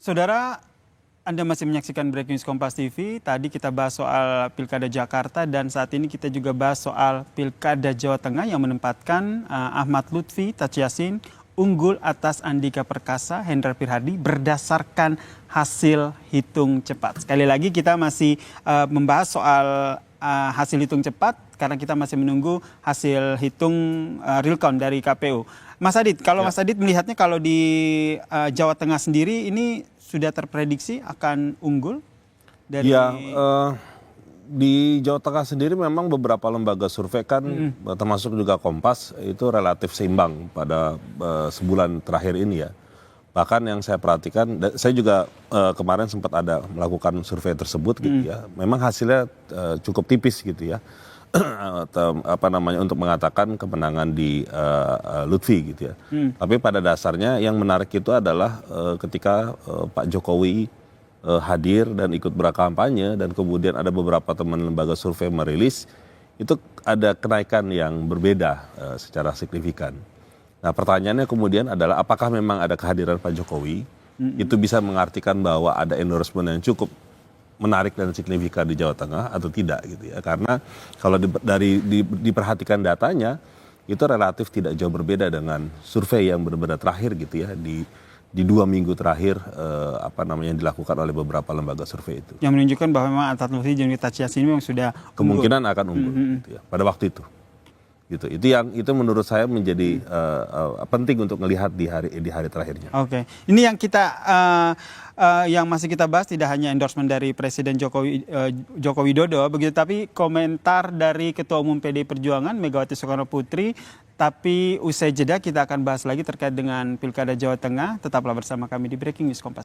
Saudara, Anda masih menyaksikan Breaking News Kompas TV. Tadi kita bahas soal Pilkada Jakarta dan saat ini kita juga bahas soal Pilkada Jawa Tengah yang menempatkan Ahmad Lutfi Tachiasin unggul atas Andika Perkasa, Hendra Prihadi berdasarkan hasil hitung cepat. Sekali lagi kita masih membahas soal hasil hitung cepat karena kita masih menunggu hasil hitung real count dari KPU. Mas Adit, kalau Mas Adit melihatnya kalau di Jawa Tengah sendiri ini sudah terprediksi akan unggul dari di Jawa Tengah sendiri memang beberapa lembaga survei kan termasuk juga Kompas itu relatif seimbang pada sebulan terakhir ini ya. Bahkan yang saya perhatikan, saya juga kemarin sempat ada melakukan survei tersebut gitu ya. Memang hasilnya cukup tipis gitu ya. Untuk mengatakan kemenangan di Lutfi gitu ya. Tapi pada dasarnya yang menarik itu adalah ketika Pak Jokowi hadir dan ikut berkampanye dan kemudian ada beberapa teman lembaga survei merilis itu ada kenaikan yang berbeda secara signifikan. Nah pertanyaannya kemudian adalah apakah memang ada kehadiran Pak Jokowi itu bisa mengartikan bahwa ada endorsement yang cukup menarik dan signifikan di Jawa Tengah atau tidak gitu ya, karena kalau diperhatikan datanya itu relatif tidak jauh berbeda dengan survei yang benar-benar terakhir gitu ya di 2 minggu terakhir yang dilakukan oleh beberapa lembaga survei itu. Yang menunjukkan bahwa memang Ahmad Lutfi dan Tachiasin ini memang sudah kemungkinan akan unggul gitu ya, pada waktu itu. Gitu. Itu menurut saya menjadi penting untuk melihat di hari terakhirnya. Oke. Ini yang kita yang masih kita bahas tidak hanya endorsement dari Presiden Joko Widodo begitu, tapi komentar dari Ketua Umum PDI Perjuangan Megawati Soekarnoputri. Tapi usai jeda kita akan bahas lagi terkait dengan Pilkada Jawa Tengah. Tetaplah bersama kami di Breaking News Kompas.